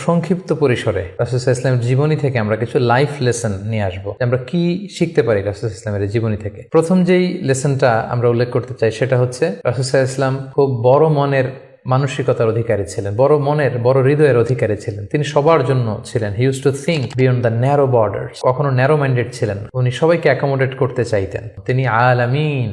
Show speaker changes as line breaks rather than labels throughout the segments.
সংক্ষিপ্ত পরিসরে রাসূল সাল্লাল্লাহু আলাইহি ওয়াসাল্লামের জীবনী থেকে আমরা কিছু লাইফ লেসন নিয়ে আসবো, আমরা কি শিখতে পারি রাসূল সাল্লাল্লাহু আলাইহি ওয়াসাল্লামের জীবনী থেকে। প্রথম যেই লেসনটা আমরা উল্লেখ করতে চাই সেটা হচ্ছে রাসূল সাল্লাল্লাহু আলাইহি ওয়াসাল্লাম খুব বড় মনের মানসিকতার অধিকারী ছিলেন, বড় মনের বড় হৃদয়ের অধিকারী ছিলেন। তিনি সবার জন্য ছিলেন। He use to think beyond the narrow borders. কখনো ন্যারো মাইন্ডেড ছিলেন। উনি সবাইকে অ্যাকোমোডেট করতে চাইতেন। তিনি আলামিন,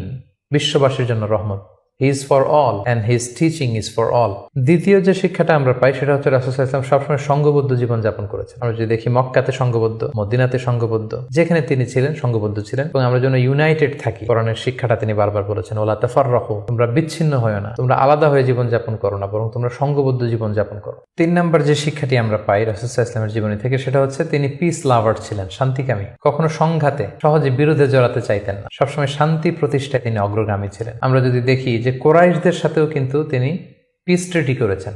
বিশ্ববাসীর জন্য রহমত। He is for all and his teaching is for all. দ্বিতীয় যে শিক্ষাটা আমরা পাই সেটা হচ্ছে রাসূল সাল্লাল্লাহু আলাইহি ওয়াসাল্লাম সবসময় সংঘবদ্ধ জীবন যাপন করেছেন। আমরা যদি দেখি মক্কাতে সংঘবদ্ধ, মদিনাতে সংঘবদ্ধ, যেখানে তিনি ছিলেন সংঘবদ্ধ ছিলেন। এবং আমরা যেন ইউনাইটেড থাকি, কোরআনের শিক্ষাটা তিনি বারবার বলেছেন, ওয়ালা তাফাররাকু, তোমরা বিচ্ছিন্ন হয়ো না, তোমরা আলাদা হয়ে জীবন যাপন করো না, বরং তোমরা সংঘবদ্ধ জীবন যাপন করো। 3 নম্বর যে শিক্ষাটি আমরা পাই রাসূল সাল্লাল্লাহু আলাইহি ওয়াসাল্লামের জীবনী থেকে সেটা হচ্ছে তিনি পিস লাভার ছিলেন, শান্তিকামী। কখনো সংঘাতে সহজে বিরোধে জড়াতে চাইতেন না, সবসময় শান্তি প্রতিষ্ঠায় তিনি অগ্রগামী ছিলেন। আমরা যদি দেখি যে কুরাইশদের সাথেও কিন্তু তিনি পিস ট্রিটি করেছেন,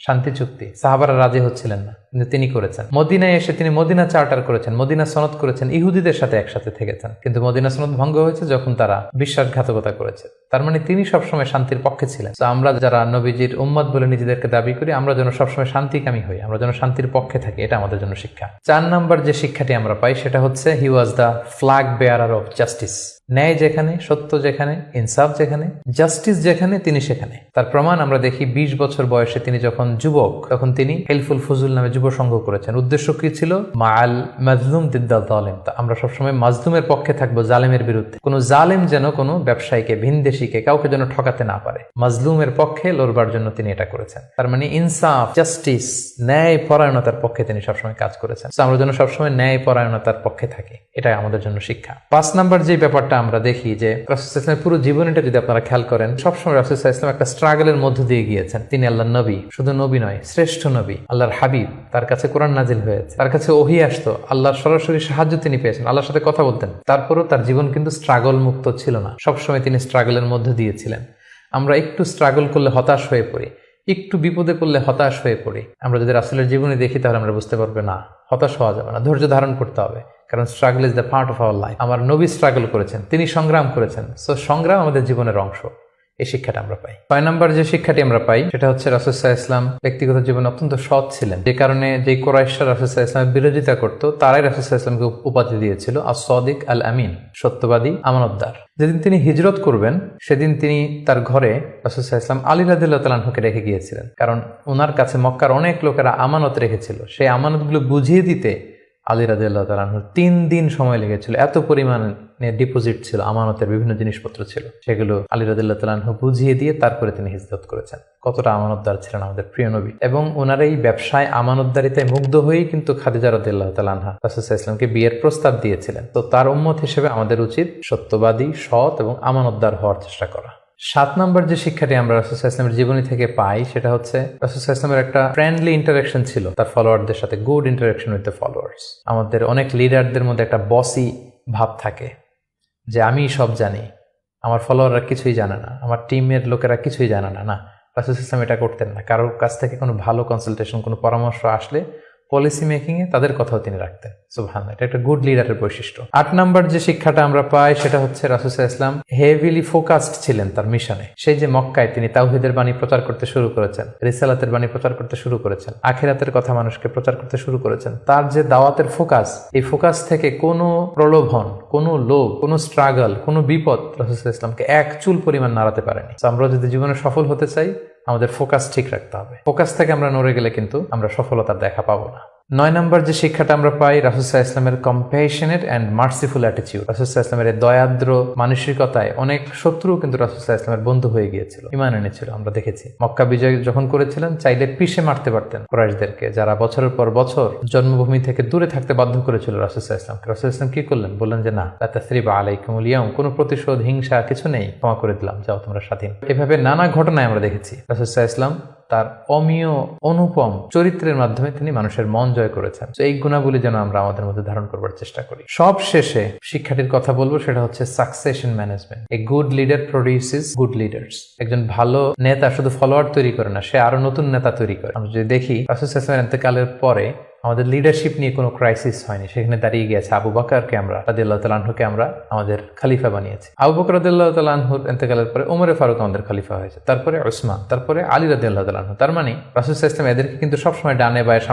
শান্তি চুক্তি। সাহাবারা রাজি হচ্ছিলেন না, কিন্তু তিনি করেছেন। মদিনায় এসে তিনি মদিনা চার্টার করেছেন, মদিনা সনদ করেছেন, ইহুদিদের সাথে একসাথে থেকেছেন। কিন্তু মদিনা সনদ ভঙ্গ হয়েছে যখন তারা বিশ্বাসঘাতকতা করেছে। তার মানে তিনি সবসময় শান্তির পক্ষে ছিলেন। তো আমরা যারা নবীজির উম্মত বলে নিজেদেরকে দাবি করি, আমরা যেন সবসময় শান্তিকামী হই, আমরা যেন শান্তির পক্ষে থাকি, এটা আমাদের জন্য শিক্ষা। 4 নম্বর যে শিক্ষাটি আমরা পাই সেটা হচ্ছে he was the flag bearer of justice. ন্যায় যেখানে, সত্য যেখানে, ইনসাফ যেখানে, জাস্টিস যেখানে, তিনি সেখানে। তার প্রমাণ আমরা দেখি 20 বছর বয়সে তিনি যখন যুবক, তখন তিনি হেলফুল ফুজুল নামে যুব সংঘ করেছেন। উদ্দেশ্য কি ছিল? মাআল মাজলুম দিদ্দাল জালিম। আমরা সবসময় মাজলুমের পক্ষে থাকবো, জালেমের বিরুদ্ধে। কোনো জালেম যেন কোনো ব্যবসায়ীকে, ভিনদেশীকে, কাউকে যেন ঠকাতে না পারে, মাজলুমের পক্ষে লড়বার জন্য তিনি এটা করেছেন। তার মানে ইনসাফ, জাস্টিস, ন্যায় পরায়ণতার পক্ষে তিনি সবসময় কাজ করেছেন। আমরা যেন সবসময় ন্যায় পরায়ণতার পক্ষে থাকি, এটাই আমাদের জন্য শিক্ষা। 5 নম্বর যে ব্যাপারটা আমরা দেখি যে রাসূল সাল্লাল্লাহু আলাইহি ওয়াসাল্লামের পুরো জীবনীটা যদি আপনারা খেয়াল করেন, সবসময় রাসূল সাল্লাল্লাহু আলাইহি ওয়াসাল্লাম একটা স্ট্রাগলের মধ্য দিয়ে গিয়েছেন। তিনি আল্লাহর নবী, শুধু নবী নয়, শ্রেষ্ঠ নবী, আল্লাহর হাবিব। তার কাছে কোরআন নাজিল হয়েছে, তার কাছে ওহী আসতো, আল্লাহর সরাসরি সাহায্য তিনি পেয়েছেন, আল্লাহর সাথে কথা বলতেন। তারপরও তার জীবন কিন্তু স্ট্রাগল মুক্ত ছিল না, সবসময় তিনি স্ট্রাগলের মধ্য দিয়েছিলেন। আমরা একটু স্ট্রাগল করলে হতাশ হয়ে পড়ি, একটু বিপদে পড়লে হতাশ হয়ে পড়ি। আমরা যদি রাসূলের জীবনী দেখি তাহলে আমরা বুঝতে পারবো না, হতাশ হওয়া যাবে না, ধৈর্য ধারণ করতে হবে। কারণ struggle is the part of our life. আমার নবী স্ট্রাগল করেছেন, তিনি সংগ্রাম করেছেন। সো সংগ্রাম আমাদের জীবনের অংশ। এই শিক্ষাটা আমরা পাই। 6 নম্বর যে শিক্ষাটি আমরা পাই সেটা হচ্ছে রাসূল সাল্লাল্লাহু আলাইহি ওয়াসাল্লাম ব্যক্তিগত জীবনে অত্যন্ত সৎ ছিলেন, যে কারণে যে কুরাইশরা রাসূল সাল্লাল্লাহু আলাইহি ওয়াসাল্লামের বিরোধিতা করতো তারাই রাসূল সাল্লাল্লাহু আলাইহি ওয়াসাল্লামকে উপাধি দিয়েছিল আস-সাদিক আল আমিন, সত্যবাদী, আমানতদার। যেদিন তিনি হিজরত করবেন সেদিন তিনি তার ঘরে রাসূল সাল্লাল্লাহু আলাইহি ওয়াসাল্লাম আলী রাদিয়াল্লাহু তাআলা আনহুকে রেখে গিয়েছিলেন। কারণ ওনার কাছে মক্কার অনেক লোকেরা আমানত রেখেছিল, সেই আমানতগুলো বুঝিয়ে দিতে আলী রাদিয়াল্লাহু তাআলা আনহুর 3 দিন সময় লেগেছিল। এত পরিমাণে ডিপোজিট ছিল, আমানতের বিভিন্ন জিনিসপত্র ছিল, সেগুলো আলী রাদিয়াল্লাহু তাআলা আনহু বুঝিয়ে দিয়ে তারপরে তিনি হিজরত করেছেন। কতটা আমানতদার ছিলেন আমাদের প্রিয় নবী। এবং ওনার এই ব্যবসায় আমানতদারিতায় মুগ্ধ হয়েই কিন্তু খাদিজা রাদিয়াল্লাহু তাআলা আনহা রাসূল সাল্লাল্লাহু আলাইহি ওয়াসাল্লামকে বিয়ের প্রস্তাব দিয়েছিলেন। তো তার উম্মত হিসেবে আমাদের উচিত সত্যবাদী, সৎ এবং আমানতদার হওয়ার চেষ্টা করা। 7 নম্বর যে শিক্ষাটি আমরা রাসূল সাল্লাল্লাহু আলাইহি ওয়াসাল্লামের জীবনী থেকে পাই সেটা হচ্ছে রাসূল সাল্লাল্লাহু আলাইহি ওয়াসাল্লামের একটা ফ্রেন্ডলি ইন্টারাকশন ছিল তার ফলোয়ারদের সাথে, good interaction with the followers. আমাদের অনেক লিডারদের মধ্যে একটা বসি ভাব থাকে, যে আমি সব জানি, আমার ফলোয়াররা কিছুই জানে না, আমার টিমের লোকেরা কিছুই জানে না। না, রাসূল সাল্লাল্লাহু আলাইহি ওয়াসাল্লাম এটা করতেন না। কারোর কাছ থেকে কোনো ভালো কনসালটেশন, কোনো পরামর্শ আসলে পলিসি মেকিং এ তাদের কথাও তিনি রাখতেন। সুবহানাল্লাহ, এটা একটা গুড লিডারের বৈশিষ্ট্য। 8 নম্বর যে শিক্ষাটা আমরা পাই সেটা হচ্ছে রাসূল সাল্লাল্লাহু আলাইহি ওয়াসাল্লাম হেভিলি ফোকাসড ছিলেন তার মিশনে। সেই যে মক্কায় তিনি তাওহীদের বাণী প্রচার করতে শুরু করেছেন, রিসালাতের বাণী প্রচার করতে শুরু করেছেন, আখিরাতের কথা মানুষকে প্রচার করতে শুরু করেছেন। তার যে দাওয়াতের ফোকাস, এই ফোকাস থেকে কোনো প্রলোভন, কোনো লোভ, কোনো স্ট্রাগল, কোনো বিপদ রাসূল সাল্লাল্লাহু আলাইহি ওয়াসাল্লামকে এক চুল পরিমাণ নাড়াতে পারেনি। আমরা যদি জীবনে সফল হতে চাই আমাদের ফোকাস ঠিক রাখতে হবে। ফোকাস থেকে আমরা নড়ে গেলে কিন্তু আমরা সফলতার দেখা পাবো না। 9 নম্বর যে শিক্ষাটা আমরা পাই রাসূল সাল্লাল্লাহু আলাইহি ওয়াসাল্লামের কম্প্যাশনেট অ্যান্ড মার্সিফুল অ্যাটিটিউড। রাসূল সাল্লাল্লাহু আলাইহি ওয়াসাল্লামের দয়াদ্র মানসিকতায় অনেক শত্রু কিন্তু রাসূল সাল্লাল্লাহু আলাইহি ওয়াসাল্লামের বন্ধু হয়ে গিয়েছিল, ঈমান এনেছিল। আমরা দেখেছি মক্কা বিজয় যখন করেছিলেন চাইলে পিষে মারতে পারতেন কুরাইশদেরকে, যারা বছরের পর বছর জন্মভূমি থেকে দূরে থাকতে বাধ্য করেছিল রাসূল সাল্লাল্লাহু আলাইহি ওয়াসাল্লামকে। রাসূল সাল্লাল্লাহু আলাইহি ওয়াসাল্লাম কি করলেন? বললেন যে না, লা তাসরিবা আলাইকুমুল ইয়াউম, কোনো প্রতিশোধ, হিংসা কিছু নেই, ক্ষমা করে দিলাম, যাও তোমরা স্বাধীন। এভাবে নানা ঘটনায় আমরা দেখেছি রাসূল সাল্লাল্লাহু আলাইহি ওয়াসাল্লাম তার অমীয় অনুপম চরিত্রের মাধ্যমে তিনি মানুষের মন জয় করেছেন। তো এই গুণাবলী যেন আমরা আমাদের মধ্যে ধারণ করবার চেষ্টা করি। সব শেষে শিক্ষাটির কথা বলবো, সেটা হচ্ছে succession management. A good leader produces good leaders. একজন ভালো নেতা শুধু ফলোয়ার তৈরি করে না, সে আরো নতুন নেতা তৈরি করে। আমরা যদি দেখি রাসূল সাল্লাল্লাহু আলাইহি ওয়াসাল্লামের ইন্তেকালের পরে আমাদের লিডারশিপ নিয়ে কোনো ক্রাইসিস হয়নি, সেখানে দাঁড়িয়ে গিয়েছে আবু বকরকে আমরা রাদিয়াল্লাহু তাআলা আনহুকে আমরা আমাদের খলিফা বানিয়েছি। আবু বকর রাদিয়াল্লাহু তাআলা আনহুর ইন্তেকালের পরে ওমরে ফারুক আমাদের খলিফা হয়েছে, তারপরে উসমান, তারপরে আলী রাদিয়াল্লাহু তাআলা আনহু। তার মানে রাসূল সাল্লাল্লাহু আলাইহি ওয়াসাল্লাম এদেরকে কিন্তু সবসময় ডানে বায়ে সামনে